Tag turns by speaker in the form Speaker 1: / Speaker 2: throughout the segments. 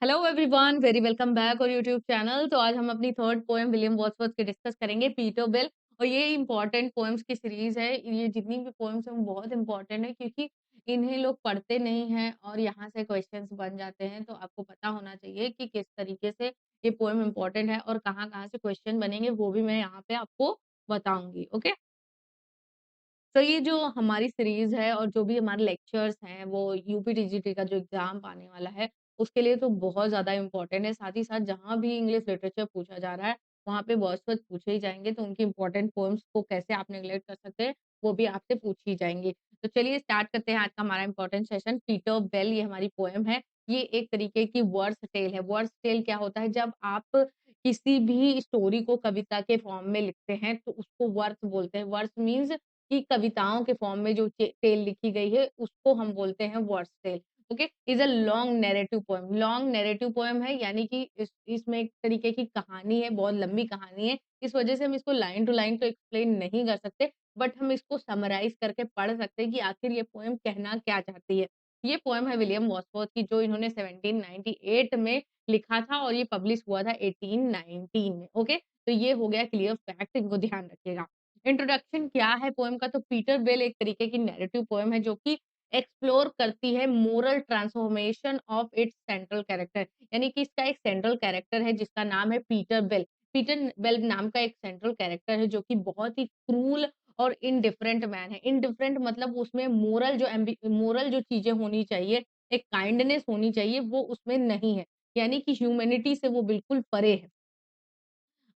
Speaker 1: Hello everyone, very welcome back और YouTube channel. तो आज हम अपनी थर्ड पोएम विलियम वर्ड्सवर्थ की डिस्कस करेंगे, पीटर बेल। और ये इंपॉर्टेंट पोएम्स की सीरीज है। ये जितनी भी पोएम्स हैं वो बहुत इंपॉर्टेंट है, क्योंकि इन्हें लोग पढ़ते नहीं हैं और यहाँ से क्वेश्चंस बन जाते हैं। तो आपको पता होना चाहिए कि किस तरीके से ये पोएम इंपॉर्टेंट है और कहाँ कहाँ से क्वेश्चन बनेंगे, वो भी मैं यहाँ पे आपको बताऊंगी। ओके, तो ये जो हमारी सीरीज है और जो भी हमारे लेक्चर्स हैं वो यूपीटीजीटी का जो एग्जाम आने वाला है उसके लिए तो बहुत ज़्यादा इम्पोर्टेंट है। साथ ही साथ जहाँ भी इंग्लिश लिटरेचर पूछा जा रहा है वहाँ पे वर्ड्सवर्थ पूछे ही जाएँगे, तो उनकी इम्पोर्टेंट पोएम्स को कैसे आप नेग्लेक्ट कर सकते हैं, वो भी आपसे पूछी जाएँगी। तो चलिए स्टार्ट करते हैं आज का हमारा इम्पोर्टेंट सेशन। पीटर बेल ये हमारी पोएम है। ये एक तरीके की वर्ड्स टेल है। वर्ड्स टेल क्या होता है? जब आप किसी भी स्टोरी को कविता के फॉर्म में लिखते हैं तो उसको वर्ड्स बोलते हैं। वर्ड्स मीन्स कि कविताओं के फॉर्म में जो टेल लिखी गई है उसको हम बोलते हैं words tale. Okay, is a long narrative poem. Long narrative poem है, यानी कि इसमें एक तरीके की कहानी है, बहुत लंबी कहानी है। इस वजह से हम इसको लाइन टू लाइन तो एक्सप्लेन नहीं कर सकते, बट हम इसको समराइज करके पढ़ सकते हैं कि आखिर ये पोएम कहना क्या चाहती है। ये पोएम है विलियम वर्ड्सवर्थ की, जो इन्होंने 1798 में लिखा था और ये पब्लिश हुआ था 1819 में। ओके, तो ये हो गया क्लियर फैक्ट, इनको ध्यान रखिएगा। इंट्रोडक्शन क्या है पोएम का? तो पीटर बेल एक तरीके की नैरेटिव पोएम है जो कि एक्सप्लोर करती है moral transformation of its central character. यानी कि इसका एक सेंट्रल कैरेक्टर है जिसका नाम है पीटर बेल। पीटर बेल नाम का एक सेंट्रल कैरेक्टर है जो कि बहुत ही क्रूल और इनडिफरेंट मैन है। इनडिफरेंट मतलब उसमें मोरल जो चीजें होनी चाहिए, एक काइंडनेस होनी चाहिए, वो उसमें नहीं है। यानी कि ह्यूमैनिटी से वो बिल्कुल परे है।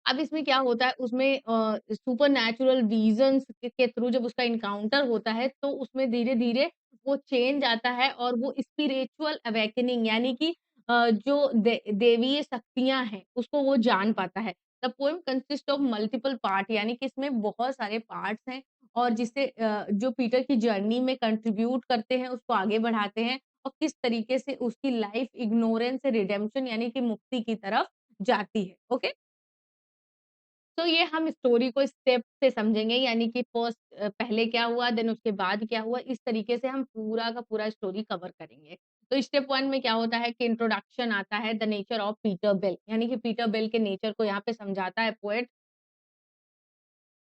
Speaker 1: अब इसमें क्या होता है, उसमें सुपरनैचुरल रीज़न्स के थ्रू जब उसका एनकाउंटर होता है, तो उसमें धीरे-धीरे वो चेंज आता है और वो स्पिरिचुअल अवेकनिंग, यानी कि जो देवीय शक्तियाँ हैं, उसको वो जान पाता है। The poem consist of multiple part, यानी कि इसमें बहुत सारे पार्ट्स हैं और जिससे जो पीटर की जर्नी में कंट्रीब्यूट करते हैं, उसको आगे बढ़ाते हैं और किस तरीके से उसकी लाइफ इग्नोरेंस से रिडेम्पशन, यानी कि मुक्ति की तरफ जाती है। ओके? तो ये हम स्टोरी को स्टेप से समझेंगे, यानी कि फर्स्ट पहले क्या हुआ, देन उसके बाद क्या हुआ, इस तरीके से हम पूरा का पूरा स्टोरी कवर करेंगे। तो स्टेप 1 में क्या होता है कि इंट्रोडक्शन आता है, the nature of Peter Bell, यानी कि पीटर बेल के नेचर को यहाँ पे समझाता है poet.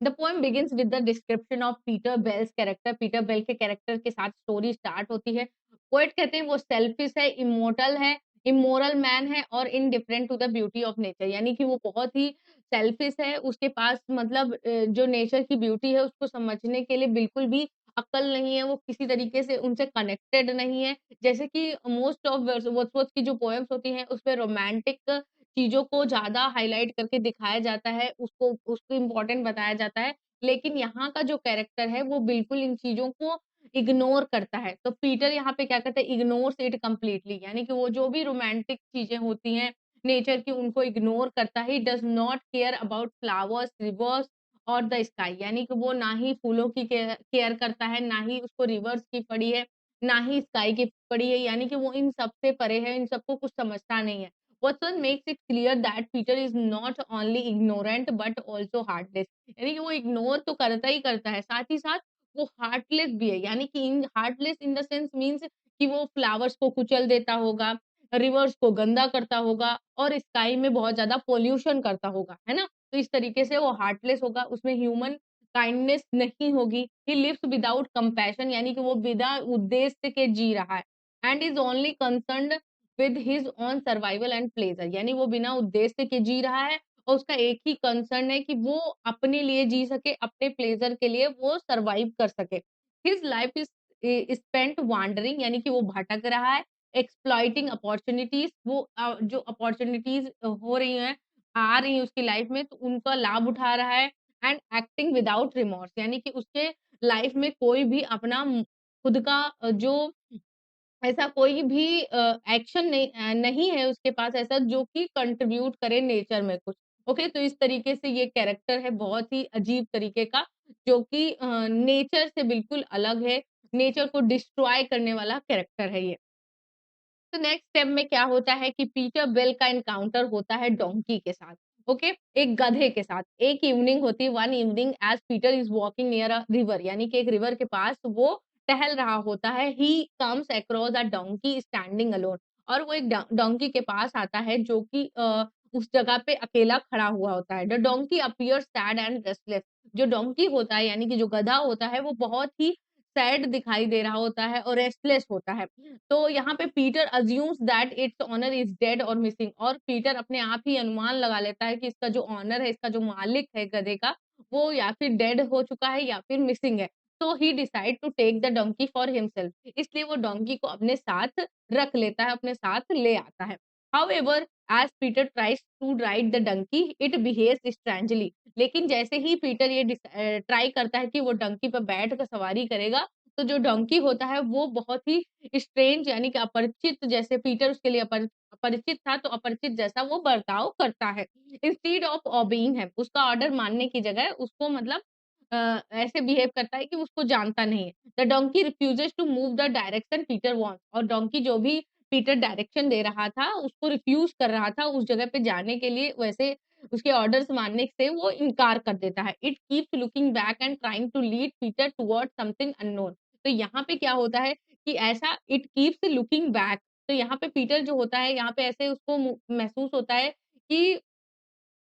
Speaker 1: The poem begins with the description of Peter Bell's character. Peter Bell के कैरेक्टर के साथ स्टोरी स्टार्ट होती है। पोएट कहते हैं वो सेल्फिश है, इमोर्टल है, इमोरल मैन है और indifferent to the beauty of nature, यानी कि वो बहुत ही सेल्फिश है। उसके पास मतलब जो नेचर की ब्यूटी है उसको समझने के लिए बिल्कुल भी अक्ल नहीं है, वो किसी तरीके से उनसे कनेक्टेड नहीं है। जैसे कि मोस्ट ऑफ वर्ड्सवर्थ की जो पोएम्स होती हैं उसमें रोमांटिक चीज़ों को ज़्यादा हाइलाइट करके दिखाया जाता है, उसको इम्पोर्टेंट बताया जाता है। लेकिन यहाँ का जो कैरेक्टर है वो बिल्कुल इन चीज़ों को इग्नोर करता है। तो पीटर यहाँ पे क्या करता है, इग्नोर्स इट कंप्लीटली, यानी कि वो जो भी रोमांटिक चीज़ें होती हैं नेचर की, उनको इग्नोर करता है। He does not care about flowers, reverse और द स्काई, यानी कि वो ना ही फूलों की केयर केयर करता है, ना ही उसको रिवर्स की पड़ी है, ना ही स्काई की पड़ी है, यानी कि वो इन सब से परे है, इन सबको कुछ समझता नहीं है। Watson makes it clear that Peter is not only ignorant but also heartless, यानी कि वो इग्नोर तो करता ही करता है, साथ ही साथ वो हार्टलेस भी है। यानी कि in heartless in the sense means कि वो फ्लावर्स को कुचल देता होगा, रिवर्स को गंदा करता होगा और स्काई में बहुत ज्यादा पोल्यूशन करता होगा, है ना? तो इस तरीके से वो हार्टलेस होगा, उसमें ह्यूमन काइंडनेस नहीं होगी। ही लिव्स विदाउट कंपैशन, यानी कि वो बिना उद्देश्य के जी रहा है and is only concerned with his own survival and pleasure, यानी वो बिना उद्देश्य के जी रहा है और उसका एक ही कंसर्न है कि वो अपने लिए जी सके, अपने प्लेजर के लिए वो सर्वाइव कर सके। His life is spent wandering, यानी कि वो भटक रहा है, एक्सप्लॉइटिंग अपॉर्चुनिटीज, वो जो अपॉर्चुनिटीज हो रही हैं, आ रही हैं उसकी लाइफ में, तो उनका लाभ उठा रहा है एंड एक्टिंग विदाउट रिमोर्स, यानी कि उसके लाइफ में कोई भी अपना खुद का जो ऐसा कोई भी एक्शन नहीं है उसके पास ऐसा जो कि कंट्रीब्यूट करे नेचर में कुछ। ओके, तो इस तरीके से ये कैरेक्टर है बहुत ही अजीब तरीके का, जो कि नेचर से बिल्कुल अलग है, नेचर को डिस्ट्रॉय करने वाला कैरेक्टर है ये। तो नेक्स्ट स्टेप में क्या होता है कि पीटर बेल का एनकाउंटर होता है डोंकी के साथ। ओके, एक गधे के साथ। एक इवनिंग होती है, one evening as Peter is walking near a river, यानी कि एक रिवर के पास वो टहल रहा होता है। He comes across a donkey standing alone, और वो एक डोंकी के पास आता है जो कि उस जगह पे अकेला खड़ा हुआ होता है। The donkey appears sad and restless. जो डोंकी होता है यानी कि जो गधा होता है वो बहुत ही सैड दिखाई दे रहा होता है और रेस्टलेस होता है। तो यहाँ पे Peter assumes that its owner is dead और मिसिंग, और पीटर अपने आप ही अनुमान लगा लेता है कि इसका जो ओनर है, इसका जो मालिक है गधे का, वो या फिर डेड हो चुका है या फिर मिसिंग है। तो he decide to take the donkey for himself, इसलिए वो डोंकी को अपने साथ रख लेता है, अपने साथ ले आता है। However as Peter tries to ride the donkey it behaves strangely. लेकिन जैसे ही पीटर ये ट्राई करता है कि वो डंकी पे बैठ कर सवारी करेगा, तो जो डंकी होता है वो बहुत ही स्ट्रेंज यानी कि अपरिचित, जैसे पीटर उसके लिए अपरिचित था, तो अपरिचित जैसा वो बर्ताव करता है। इंस्टीड ऑफ ओबेइंग हिम, उसका ऑर्डर मानने की जगह उसको मतलब ऐसे बिहेव करता है कि उसको जानता नहीं है। The donkey refuses to move the direction Peter wants, और डोंकी जो भी पीटर डायरेक्शन दे रहा था, उसको रिफ्यूज़ कर रहा था उस जगह पे जाने के लिए, वैसे उसके ऑर्डर्स मानने से वो इनकार कर देता है। It keeps looking back and trying to lead Peter towards something unknown. तो यहाँ पे क्या होता है कि ऐसा इट कीप्स लुकिंग बैक, तो यहाँ पे पीटर जो होता है, यहाँ पे ऐसे उसको महसूस होता है कि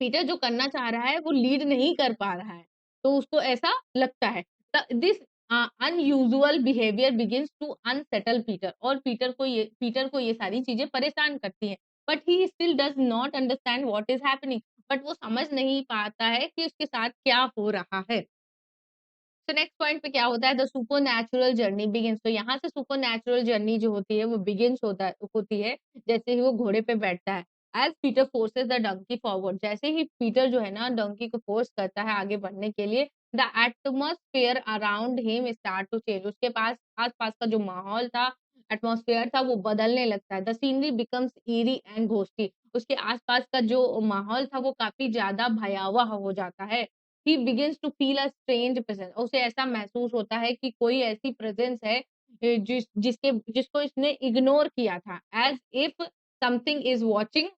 Speaker 1: पीटर जो करना चाह रहा है वो लीड नहीं कर पा रहा है, तो उसको ऐसा लगता है। This unusual behaviour begins to unsettle Peter, और पीटर को ये सारी चीजें परेशान करती हैं। But he still does not understand what is happening, but वो समझ नहीं पाता है कि उसके साथ क्या हो रहा है। तो नेक्स्ट पॉइंट पे क्या होता है, द सुपरनैचुरल जर्नी बिगिंस। तो यहाँ से सुपरनैचुरल जर्नी जो होती है वो बिगिंस होती है जैसे ही वो घोड़े पे बैठता है। As Peter forces the donkey forward, जैसे ही पीटर जो है ना डंकी को फोर्स करता है आगे बढ़ने के लिए, the atmosphere around him start to change, उसके पास आस-पास का जो माहौल था, एटमॉस्फेयर था, वो बदलने लगता है। The scenery becomes eerie and ghosty, उसके आस-पास का जो माहौल था वो काफ़ी ज़्यादा भयावह हो जाता है। He begins to feel a strange presence, उसे ऐसा महसूस होता है कि कोई ऐसी प्रेजेंस है जिसको इसने इग्नोर किया था, as if something is watching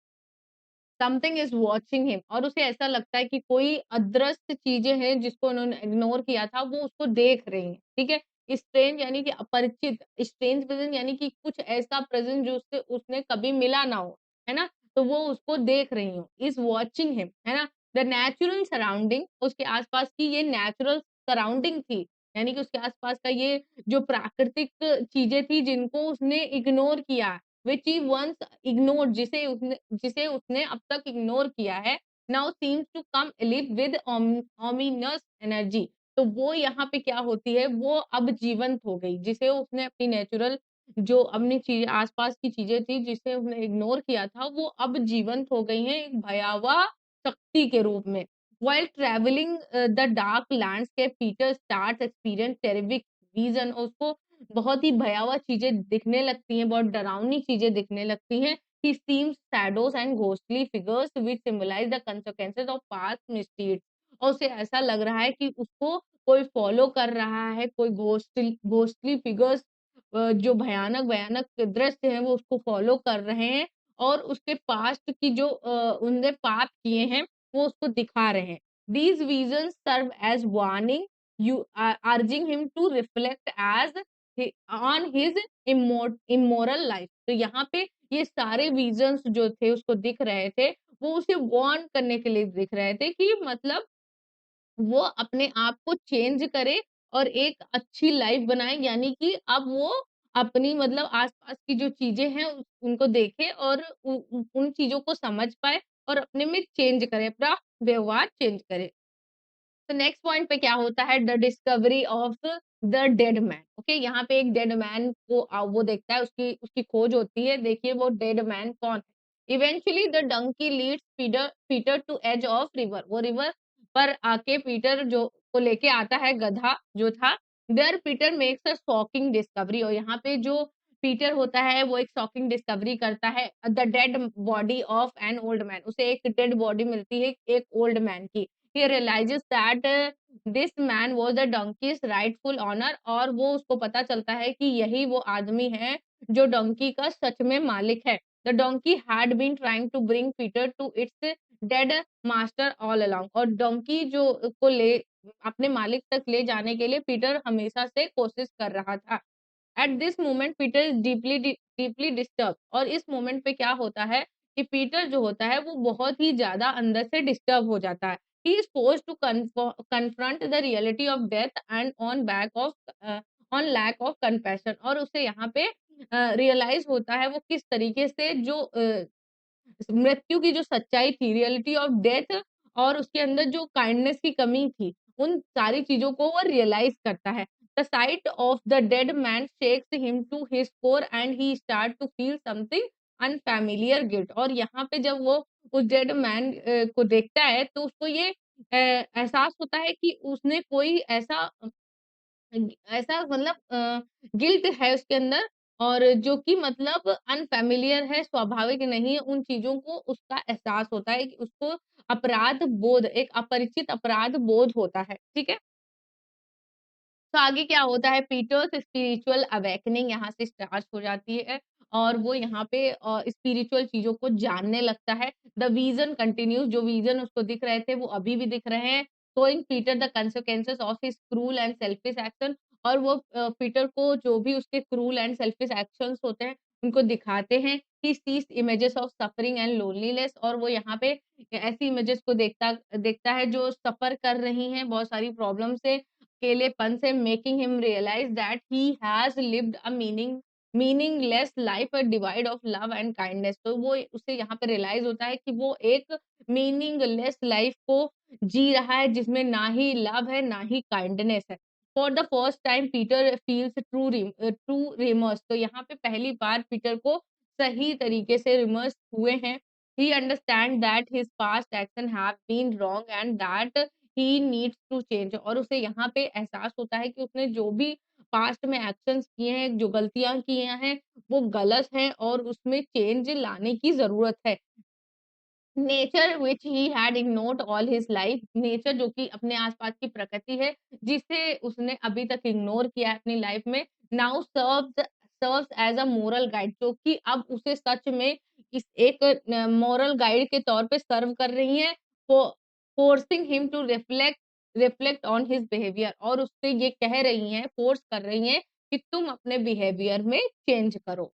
Speaker 1: something is watching him, और उसे ऐसा लगता है कि कोई अदृश्य चीजें हैं जिसको उन्होंने इग्नोर किया था वो उसको देख रही हैं, ठीक है। स्ट्रेंज यानी कि अपरिचित, स्ट्रेंज प्रेजेंस यानी कि कुछ ऐसा प्रेजेंस जो उससे उसने कभी मिला ना हो, है ना, तो वो उसको देख रही हो, इज वॉचिंग हिम, है ना। द नेचुरल सराउंडिंग, उसके आसपास की ये नेचुरल सराउंडिंग थी, यानी कि उसके आसपास का ये जो प्राकृतिक चीजें थी जिनको उसने इग्नोर किया, which he once ignored, जिसे उसने अब तक इग्नोर किया है, now seems to come alive with ominous energy। तो वो यहाँ पे क्या होती है, वो अब जीवंत हो गई, जिसे उसने अपनी नेचुरल जो अपनी चीज आसपास की चीजें थी जिसे उसने इग्नोर किया था, वो अब जीवंत हो गई हैं एक भयावह शक्ति के रूप में। While traveling the dark landscape, Peter starts experience terrific vision, उसको बहुत ही भयावह चीज़ें दिखने लगती हैं, बहुत डरावनी चीज़ें दिखने लगती हैं। He sees shadows and ghostly figures which symbolize the consequences of past misdeeds, और उसे ऐसा लग रहा है कि उसको कोई फ़ॉलो कर रहा है, कोई घोस्टली फिगर्स जो भयानक-भयानक दृश्य हैं, वो उसको फ़ॉलो कर रहे हैं, और उसके पास्ट की जो उनने पाप किए हैं, वो उसको दिखा रहे हैं। These visions serve as warning, urging him to reflect as on his immoral life. तो यहाँ पे ये सारे विजन्स जो थे उसको दिख रहे थे, वो उसे वार्न करने के लिए दिख रहे थे कि मतलब वो अपने आप को चेंज करे और एक अच्छी लाइफ बनाए, यानी कि अब वो अपनी मतलब आसपास की जो चीजें हैं उनको देखे और उन चीजों को समझ पाए और अपने में चेंज करे, अपना व्यवहार चेंज करे। तो नेक्स्ट पॉइंट पे क्या होता है, the discovery of the dead man. Okay, यहाँ पे एक डेड मैन को वो देखता है, उसकी उसकी खोज होती है, देखिए वो डेड मैन कौन है। Eventually the donkey leads Peter Peter to edge of river, वो रिवर पर आके पीटर जो को लेके आता है, गधा जो था। There Peter makes a shocking discovery, और यहाँ पे जो पीटर होता है वो एक शॉकिंग डिस्कवरी करता है, the dead body of an old man, उसे एक डेड बॉडी मिलती है एक ओल्ड मैन की। he realizes that this man was the donkey's rightful owner, और वो उसको पता चलता है कि यही वो आदमी है जो डोंकी का सच में मालिक है। The donkey had been trying to bring Peter to its dead master all along, और डोंकी जो को ले अपने मालिक तक ले जाने के लिए पीटर हमेशा से कोशिश कर रहा था। At this moment Peter is deeply disturb, और इस मोमेंट पे क्या होता है कि पीटर जो होता है वो बहुत ही ज्यादा अंदर से डिस्टर्ब हो जाता है। He is forced to confront the reality of death and on lack of compassion, और उसे यहाँ पे रियलाइज होता है वो किस तरीके से जो मृत्यु की जो सच्चाई थी, रियलिटी ऑफ डेथ, और उसके अंदर जो काइंडनेस की कमी थी, उन सारी चीज़ों को वो रियलाइज़ करता है। The sight of the dead man shakes him to his core and he start to feel something unfamiliar guilt, और यहाँ पे जब वो उस डेड मैन को देखता है तो उसको ये एहसास होता है कि उसने कोई ऐसा मतलब गिल्ट है उसके अंदर, और जो कि मतलब अनफ़ैमिलियर है, स्वाभाविक नहीं है, उन चीज़ों को उसका एहसास होता है कि उसको अपराध बोध, एक अपरिचित अपराध बोध होता है, ठीक है? तो आगे क्या होता है, पीटर्स स्पिरिचुअल अवेकनिंग यहाँ से स्टार्ट हो जाती है, और वो यहाँ पे स्पिरिचुअल चीज़ों को जानने लगता है। द विज़न कंटिन्यूज़, जो विज़न उसको दिख रहे थे वो अभी भी दिख रहे हैं। Showing Peter the consequences of his cruel and selfish action, और वो पीटर को जो भी उसके क्रूल एंड सेल्फिश एक्शंस होते हैं उनको दिखाते हैं। ही seize images of suffering and loneliness, और वो यहाँ पे ऐसी इमेजेस को देखता देखता है जो सफ़र कर रही हैं बहुत सारी प्रॉब्लम से, अकेलेपन से, making him realise that he has lived a meaningless life, a divide of love and kindness. तो वो उसे यहाँ पे रियलाइज होता है कि वो एक मीनिंगलेस लाइफ को जी रहा है जिसमें ना ही लव है ना ही काइंडनेस है। For the first time Peter feels true remorse, तो यहाँ पे पहली बार पीटर को सही तरीके से रिमर्स हुए हैं। He understand that his past action have been wrong and that he needs to change, और उसे यहाँ पे एहसास होता है कि उसने जो भी पास्ट में एक्शंस किए हैं, जो गलतियाँ की हैं, वो गलत हैं और उसमें चेंज लाने की ज़रूरत है। Nature which he had ignored all his life, nature जो कि अपने आस-पास की प्रकृति है, जिसे उसने अभी तक इग्नोर किया है अपनी लाइफ में, now serves as a moral guide, जो कि अब उसे सच में इस एक मोरल गाइड के तौर पे सर्व कर रही हैं, फो forcing him to reflect on his behaviour, और उससे ये कह रही हैं, फोर्स कर रही हैं कि तुम अपने बिहेवियर में चेंज करो।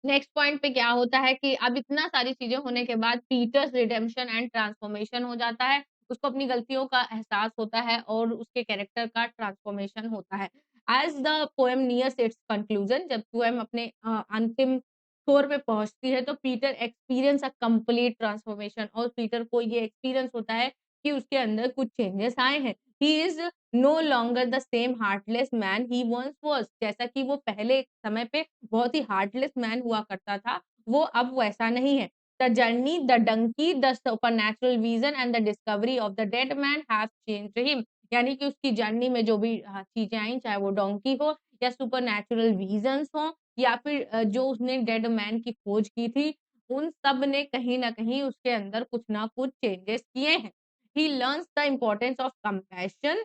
Speaker 1: नेक्स्ट पॉइंट पे क्या होता है कि अब इतना सारी चीज़ें होने के बाद पीटर्स रिडेम्पशन एंड ट्रांसफॉर्मेशन हो जाता है। उसको अपनी गलतियों का एहसास होता है और उसके कैरेक्टर का ट्रांसफॉर्मेशन होता है। As the poem nears it's conclusion, जब पोएम अपने अंतिम छोर पे पहुँचती है तो Peter experience a complete transformation, और पीटर को ये एक्सपीरियंस होता है कि उसके अंदर कुछ चेंजेस आए हैं। He is no longer the same heartless man he once was, जैसा कि वो पहले एक समय पे बहुत ही हार्टलेस मैन हुआ करता था, वो अब वैसा नहीं है। The journey, the donkey, the supernatural vision and the discovery of the dead man have changed him, यानी कि उसकी जर्नी में जो भी चीज़ें आई, चाहे वो डोंकी हो या सुपरनैचुरल विज़न्स हों या फिर जो उसने डेड मैन की खोज की थी, उन सब ने कहीं न कहीं उसके अंदर कुछ ना कुछ चेंजेस किए हैं। He learns the importance of compassion,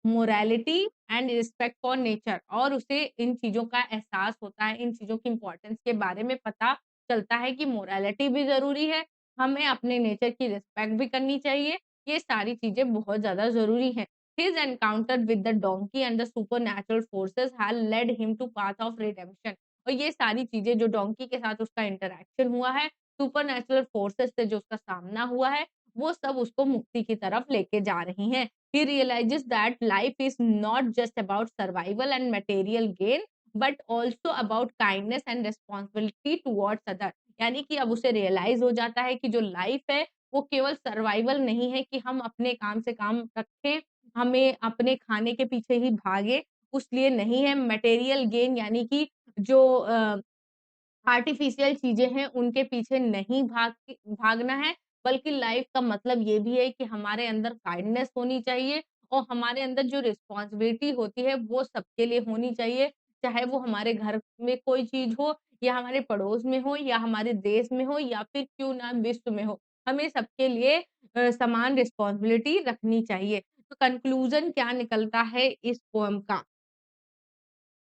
Speaker 1: morality and respect for nature, और उसे इन चीज़ों का एहसास होता है, इन चीज़ों की इम्पोर्टेंस के बारे में पता चलता है कि मोरालिटी भी ज़रूरी है, हमें अपने नेचर की रिस्पेक्ट भी करनी चाहिए, ये सारी चीज़ें बहुत ज़्यादा ज़रूरी हैं। His encounter with the donkey and the supernatural forces had led him to path of redemption, और ये सारी चीज़ें जो डोंकी के साथ उसका इंटरैक्शन हुआ है, सुपरनैचुरल फोर्सेस से जो उसका सामना हुआ है, वो सब उसको मुक्ति की तरफ लेके जा रही हैं। He realizes that life is not just about survival and material gain, but also about kindness and responsibility towards other, यानी कि अब उसे रियलाइज हो जाता है कि जो लाइफ है वो केवल सर्वाइवल नहीं है कि हम अपने काम से काम रखें, हमें अपने खाने के पीछे ही भागे, उस लिए नहीं है। मटेरियल गेन यानी कि जो आर्टिफ़िशियल चीज़ें हैं, उनके पीछे नहीं भागना है, बल्कि लाइफ़ का मतलब ये भी है कि हमारे अंदर काइंडनेस होनी चाहिए और हमारे अंदर जो रिस्पॉन्सिबिलिटी होती है, वो सबके लिए होनी चाहिए। चाहे वो हमारे घर में कोई चीज़ हो या हमारे पड़ोस में हो या हमारे देश में हो या फिर क्यों ना विश्व में हो, हमें सबके लिए समान रिस्पॉन्सिबिलिटी रखनी चाहिए। तो कंक्लूज़न क्या निकलता है इस पोएम का?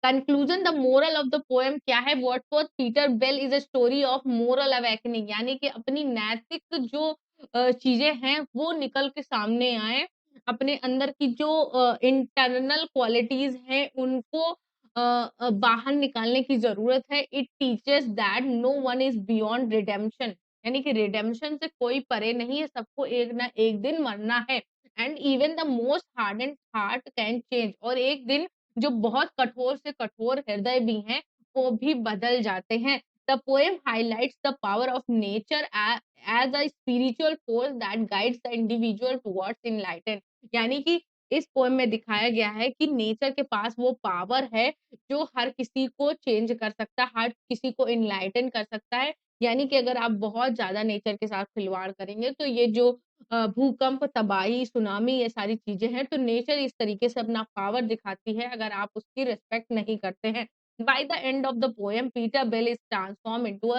Speaker 1: Conclusion, the moral of the poem क्या है? What for Peter Bell is a story of moral awakening, यानी कि अपनी नैतिक जो चीजें हैं वो निकल के सामने आए, अपने अंदर की जो इंटरनल क्वालिटीज हैं उनको बाहर निकालने की ज़रूरत है। It teaches that no one is beyond redemption, यानी कि रिडेम्पशन से कोई परे नहीं है, सबको एक ना एक दिन मरना है। And even the most hardened heart can change, और एक दिन जो बहुत कठोर से कठोर हृदय भी हैं, वो भी बदल जाते हैं। The poem highlights the power of nature as a spiritual force that guides the individual towards enlighten, यानी कि इस पोएम में दिखाया गया है कि नेचर के पास वो पावर है जो हर किसी को चेंज कर सकता है, हर किसी को एनलाइटन कर सकता है। यानी कि अगर आप बहुत ज़्यादा नेचर के साथ खिलवाड़ करेंगे, तो ये जो भूकंप, तबाही, सुनामी, ये सारी चीज़ें हैं, तो नेचर इस तरीके से अपना पावर दिखाती है अगर आप उसकी रिस्पेक्ट नहीं करते हैं। By the end of the poem, Peter Bell is transformed into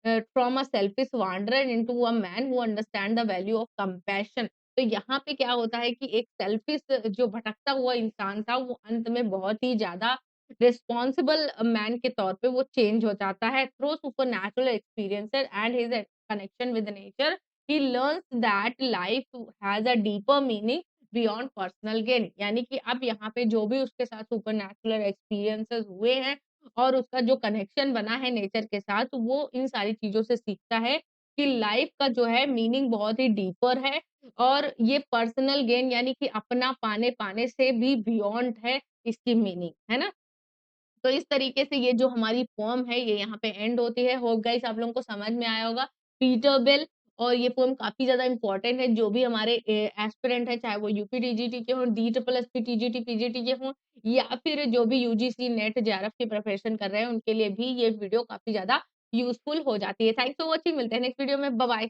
Speaker 1: from a selfish wanderer into a man who understand the value of compassion. तो यहाँ पे क्या होता है कि एक सेल्फिश जो भटकता हुआ इंसान था, वो अंत में बहुत ही ज़्यादा रिस्पॉन्सिबल मैन के तौर पे वो चेंज हो जाता है। Through supernatural experiences and his connection with nature, he learns that life has a deeper meaning beyond personal gain, यानी कि अब यहाँ पे जो भी उसके साथ सुपरनैचुरल एक्सपीरियंसेस हुए हैं और उसका जो कनेक्शन बना है नेचर के साथ, वो इन सारी चीज़ों से सीखता है कि लाइफ का जो है मीनिंग बहुत ही डीपर है, और ये पर्सनल गेन यानी कि अपना पाने से भी बियॉन्ड है इसकी मीनिंग, है ना? तो इस तरीके से ये जो हमारी पोएम है, ये यहाँ पे एंड होती है। होप गाइस आप लोगों को समझ में आया होगा। पीटर बेल, और ये पोएम काफ़ी ज़्यादा इम्पोर्टेंट है, जो भी हमारे एस्पिरेंट हैं, चाहे वो यूपी टीजीटी के हों, D triple SP, TGT, PGT के हों, या फिर जो भी यूजीसी, नेट, जेआरएफ की प्रिपरेशन कर रहे हैं, उनके लिए भी ये वीडियो काफ़ी ज़्यादा यूज़फुल हो जाती है। थैंक्स फॉर वॉचिंग, मिलते हैं नेक्स्ट वीडियो में। Bye bye.